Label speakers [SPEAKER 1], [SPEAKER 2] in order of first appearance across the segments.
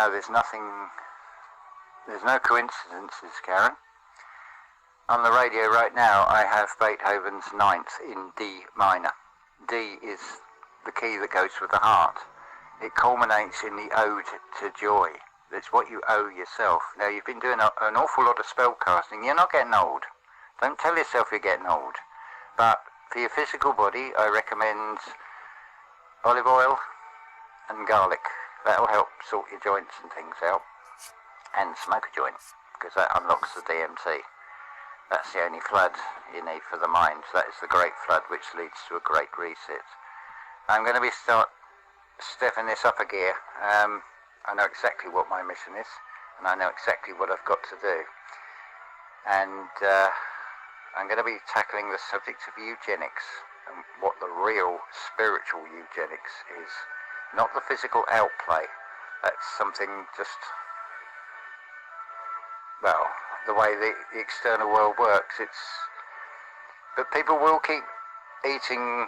[SPEAKER 1] no, there's no coincidences, Karen. On the radio right now, I have Beethoven's Ninth in D minor. D is the key that goes with the heart. It culminates in the ode to joy. That's what you owe yourself. Now, you've been doing an awful lot of spell casting. You're not getting old. Don't tell yourself you're getting old. But for your physical body, I recommend olive oil and garlic. That'll help sort your joints and things out. And smoke a joint, because that unlocks the DMT. That's the only flood you need for the mind. That is the great flood, which leads to a great reset. I'm going to start stepping this up a gear. I know exactly what my mission is, and I know exactly what I've got to do. And I'm going to be tackling the subject of eugenics, and what the real spiritual eugenics is. Not the physical outplay. That's something just, well, the way the external world works. But people will keep eating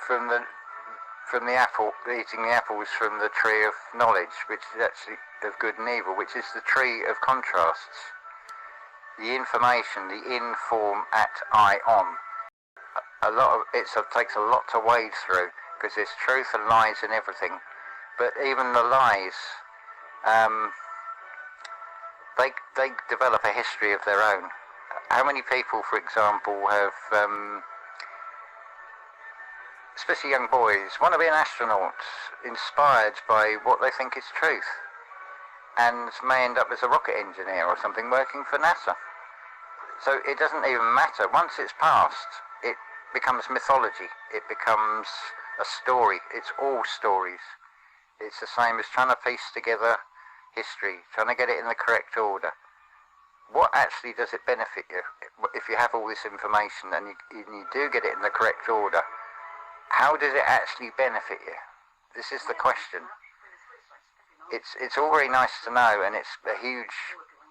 [SPEAKER 1] from the apple, eating the apples from the tree of knowledge, which is actually of good and evil, which is the tree of contrasts. The information, the in form at I on. A lot of it takes a lot to wade through, because there's truth and lies in everything. But even the lies, they develop a history of their own. How many people, for example, have, especially young boys, want to be an astronaut, inspired by what they think is truth, and may end up as a rocket engineer or something working for NASA. So it doesn't even matter. Once it's passed, it becomes mythology. It becomes a story. It's all stories. It's the same as trying to piece together history, trying to get it in the correct order. What actually does it benefit you if you have all this information and you do get it in the correct order? How does it actually benefit you? This is the question. It's all very nice to know, and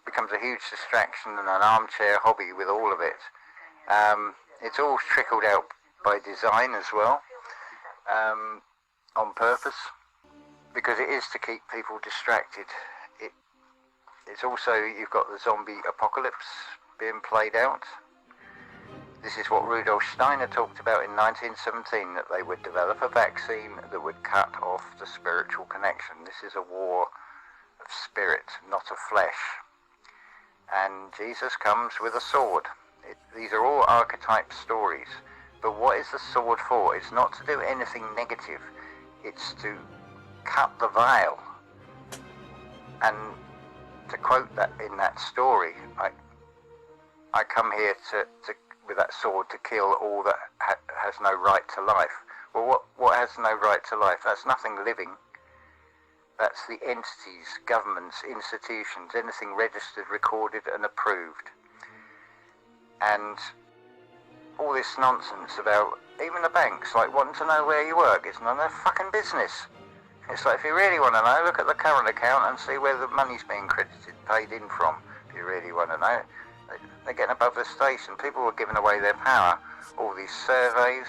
[SPEAKER 1] becomes a huge distraction and an armchair hobby with all of it. It's all trickled out by design as well, on purpose, because it is to keep people distracted. It's also, you've got the zombie apocalypse being played out. This is what Rudolf Steiner talked about in 1917, that they would develop a vaccine that would cut off the spiritual connection. This is a war of spirit, not of flesh. And Jesus comes with a sword. These are all archetype stories. But what is the sword for? It's not to do anything negative. It's to cut the veil. And to quote that in that story, I come here with that sword to kill all that has no right to life. Well, what has no right to life? That's nothing living. That's the entities, governments, institutions, anything registered, recorded and approved. And all this nonsense about even the banks, like wanting to know where you work, it's none of their fucking business. It's like, if you really want to know, look at the current account and see where the money's being credited, paid in from, if you really want to know. They're getting above the station. People are giving away their power. All these surveys,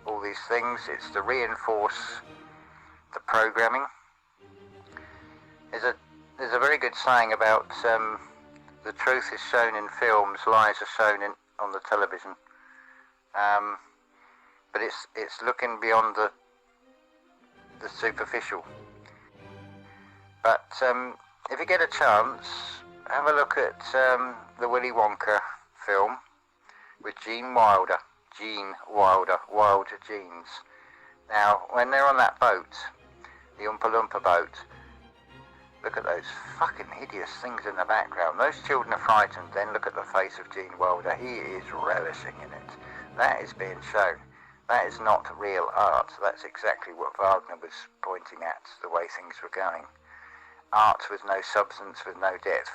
[SPEAKER 1] all these things, it's to reinforce the programming. There's a very good saying about the truth is shown in films, lies are shown on the television. But it's looking beyond the superficial. But if you get a chance, have a look at the Willy Wonka film with Gene Wilder, Wild Genes. Now, when they're on that boat, the Oompa Loompa boat, look at those fucking hideous things in the background. Those children are frightened. Then look at the face of Gene Wilder. He is relishing in it. That is being shown. That is not real art. That's exactly what Wagner was pointing at, the way things were going. Art with no substance, with no depth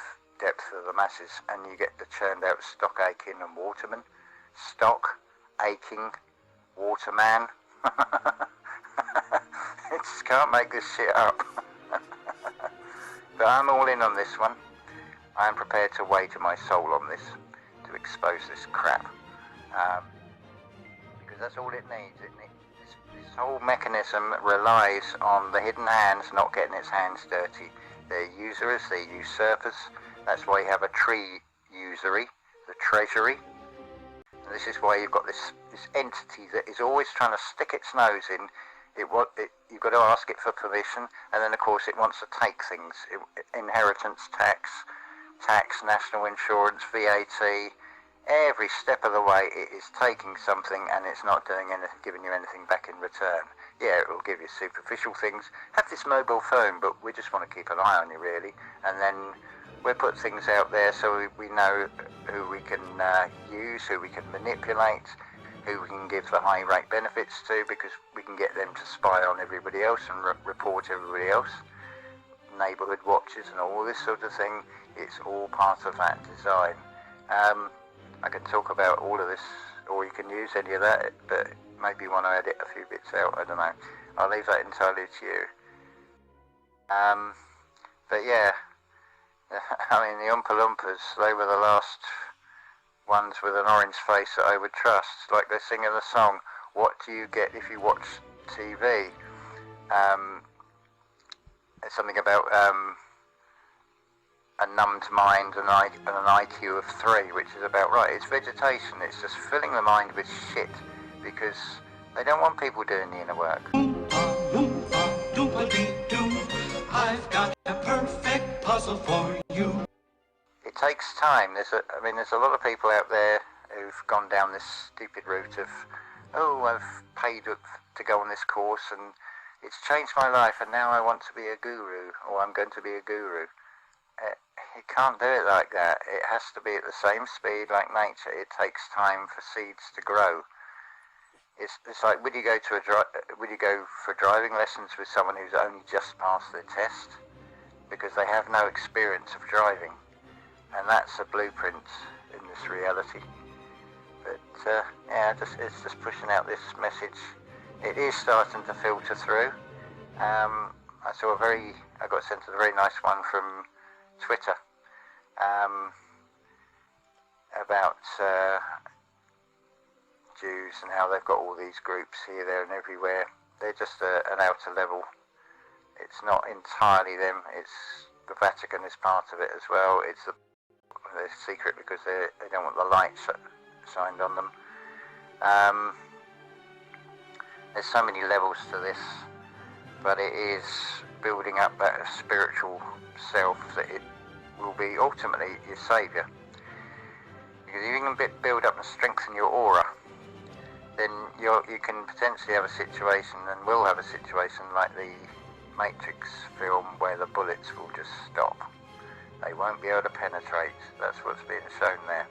[SPEAKER 1] for the masses, and you get the churned out Stock Aitken and Waterman. Stock Aitken, Waterman. You just can't make this shit up. But I'm all in on this one. I am prepared to wager my soul on this, to expose this crap. Because that's all it needs. This This whole mechanism relies on the hidden hands not getting its hands dirty. They're usurers, they're usurpers. That's why you have a tree usury, the treasury. And this is why you've got this entity that is always trying to stick its nose in. You've got to ask it for permission, and then of course it wants to take things. Inheritance tax, national insurance, VAT. Every step of the way it is taking something and it's not doing anything, giving you anything back in return. Yeah, it will give you superficial things. Have this mobile phone, but we just want to keep an eye on you really. And then we'll put things out there so we know who we can use, who we can manipulate, who we can give the high rate benefits to, because we can get them to spy on everybody else and report everybody else. Neighbourhood watches and all this sort of thing. It's all part of that design. I can talk about all of this, or you can use any of that, but maybe you want to edit a few bits out, I don't know. I'll leave that entirely to you. But yeah, I mean, the Oompa Loompas, they were the last ones with an orange face that I would trust. Like they're singing the song, "What do you get if you watch TV?" There's something about a numbed mind and an IQ of 3, which is about right. It's vegetation. It's just filling the mind with shit because they don't want people doing the inner work. I've got a perfect puzzle for you. It takes time. There's a lot of people out there who've gone down this stupid route of, oh, I've paid to go on this course and it's changed my life and now I want to be a guru, or I'm going to be a guru. You can't do it like that. It has to be at the same speed like nature. It takes time for seeds to grow. It's like, would you go for driving lessons with someone who's only just passed their test? Because they have no experience of driving. And that's a blueprint in this reality. But yeah, it's just pushing out this message. It is starting to filter through. I got sent a very nice one from Twitter about Jews and how they've got all these groups here, there and everywhere. They're just an outer level. It's not entirely them. It's the Vatican is part of it as well. They're secret because they don't want the light shined on them. There's so many levels to this, but it is building up that spiritual self that it will be ultimately your saviour. Because if you can build up and strengthen your aura, then you can potentially have a situation, and will have a situation like the Matrix film, where the bullets will just stop. They won't be able to penetrate. That's what's being shown there.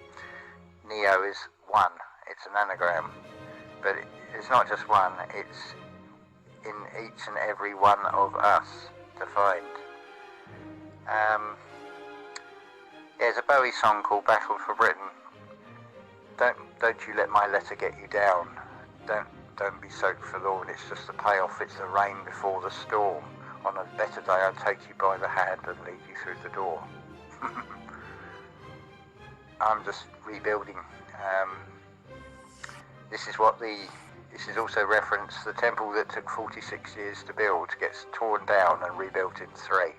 [SPEAKER 1] Neo is one. It's an anagram. But it's not just one. It's in each and every one of us to find. There's a Bowie song called Battle for Britain. Don't you let my letter get you down. Don't be so forlorn. It's just a payoff. It's the rain before the storm. On a better day, I'll take you by the hand and lead you through the door. I'm just rebuilding. This is also reference the temple that took 46 years to build gets torn down and rebuilt in 3.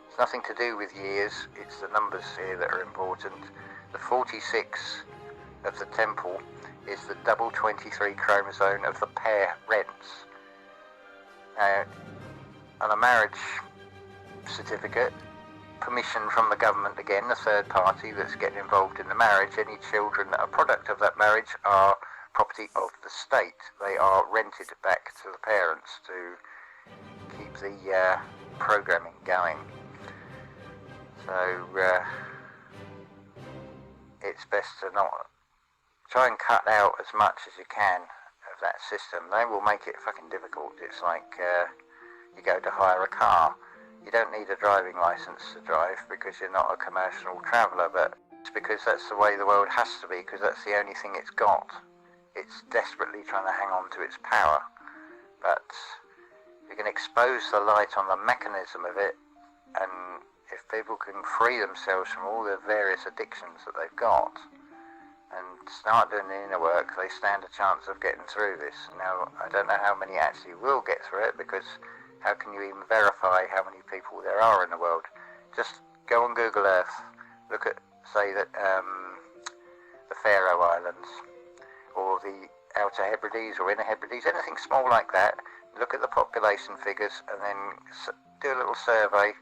[SPEAKER 1] It's nothing to do with years. It's the numbers here that are important. The 46 of the temple is the double 23 chromosome of the parents. On a marriage certificate, permission from the government, again, the third party that's getting involved in the marriage, any children that are product of that marriage are property of the state. They are rented back to the parents to keep the programming going. So it's best to not try and cut out as much as you can of that system. They will make it fucking difficult. It's like you go to hire a car. You don't need a driving license to drive because you're not a commercial traveller, but it's because that's the way the world has to be, because that's the only thing it's got. It's desperately trying to hang on to its power. But you can expose the light on the mechanism of it, and if people can free themselves from all the various addictions that they've got, and start doing the inner work, they stand a chance of getting through this. Now, I don't know how many actually will get through it, because how can you even verify how many people there are in the world? Just go on Google Earth, look at, say, that the Faroe Islands, or the Outer Hebrides or Inner Hebrides, anything small like that. Look at the population figures, and then do a little survey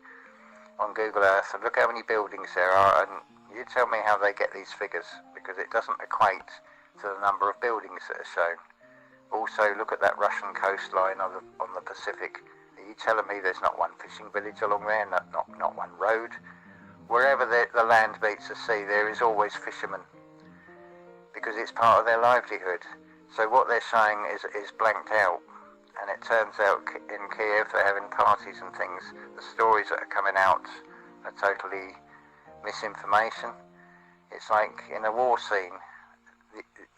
[SPEAKER 1] on Google Earth and look how many buildings there are, and you tell me how they get these figures, because it doesn't equate to the number of buildings that are shown. Also, look at that Russian coastline on the Pacific. Are you telling me there's not one fishing village along there, not one road? Wherever the land meets the sea, there is always fishermen, because it's part of their livelihood. So what they're showing is blanked out, and it turns out in Kiev they're having parties and things. The stories that are coming out are totally misinformation. It's like in a war scene,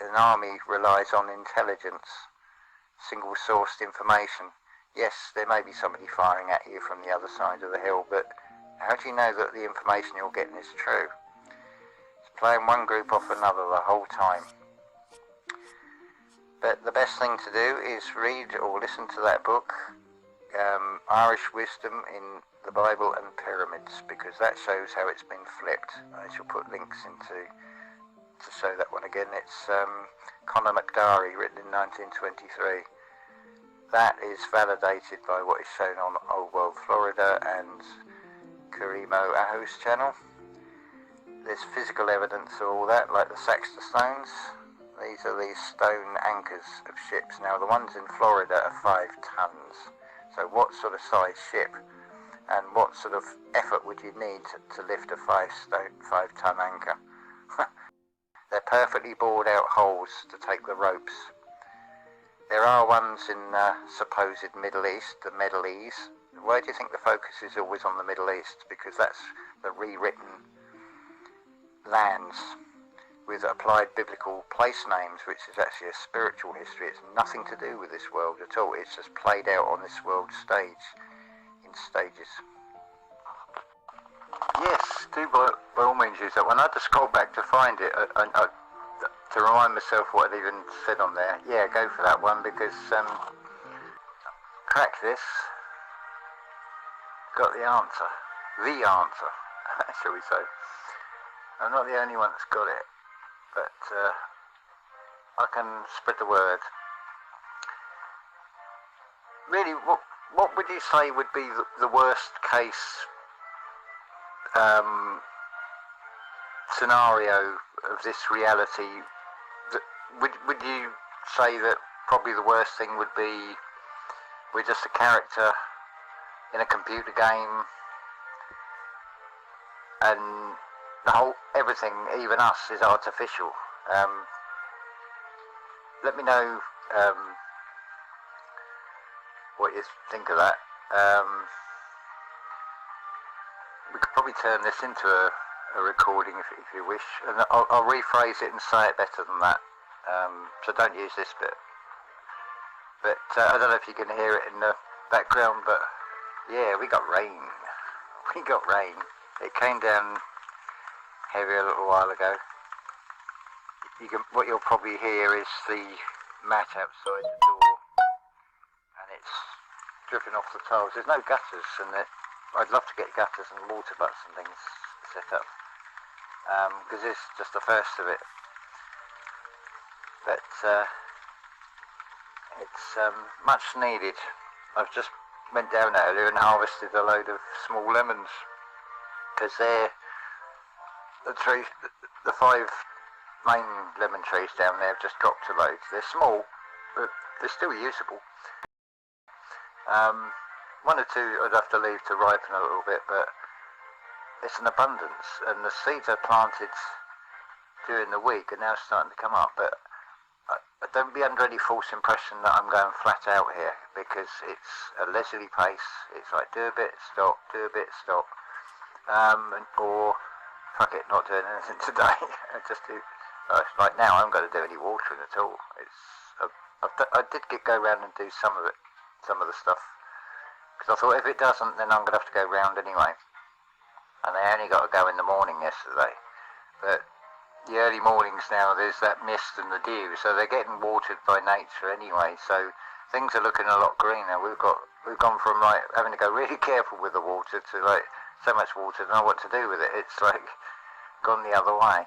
[SPEAKER 1] an army relies on intelligence, single-sourced information. Yes, there may be somebody firing at you from the other side of the hill, but how do you know that the information you're getting is true? It's playing one group off another the whole time. But the best thing to do is read or listen to that book, Irish Wisdom in the Bible and Pyramids, because that shows how it's been flipped. I shall put links to show that one again. It's Conor McDarry, written in 1923. That is validated by what is shown on Old World Florida and Karimo Ahu's channel. There's physical evidence of all that, like the Saxter stones. These are these stone anchors of ships. Now, the ones in Florida are 5 tons. So what sort of size ship and what sort of effort would you need to lift a 5-ton anchor? They're perfectly bored out holes to take the ropes. There are ones in supposed Middle East, the Middle East. Why do you think the focus is always on the Middle East? Because that's the rewritten lands with applied biblical place names, which is actually a spiritual history. It's nothing to do with this world at all. It's just played out on this world stage, in stages. Yes, do by all means use that one. I had to scroll back to find it, to remind myself what I'd even said on there. Yeah, go for that one, because crack this, got the answer, shall we say. I'm not the only one that's got it, but I can spread the word. Really, what would you say would be the worst case scenario of this reality? Would you say that probably the worst thing would be we're just a character in a computer game, and everything, even us, is artificial? Let me know what you think of that. We could probably turn this into a recording if you wish, and I'll rephrase it and say it better than that. So don't use this bit. But I don't know if you can hear it in the background, but yeah, we got rain. It came down heavy a little while ago. What you'll probably hear is the mat outside the door, and it's dripping off the tiles. There's no gutters, and I'd love to get gutters and water butts and things set up, because this is just the first of it. But it's much needed. I've just went down earlier and harvested a load of small lemons, because they're the 5 main lemon trees down there have just dropped a load. They're small, but they're still usable. 1 or 2 I'd have to leave to ripen a little bit, but it's an abundance, and the seeds I planted during the week are now starting to come up. But don't be under any false impression that I'm going flat out here, because it's a leisurely pace. It's like do a bit, stop, or fuck it, not doing anything today. Just do. Like now, I haven't got to do any watering at all. I did go round and do some of the stuff, because I thought if it doesn't, then I'm going to have to go round anyway. And I only got to go in the morning yesterday. But the early mornings now, there's that mist and the dew, so they're getting watered by nature anyway. So things are looking a lot greener. We've gone from like having to go really careful with the water to like so much water, don't know what to do with it. It's like gone the other way.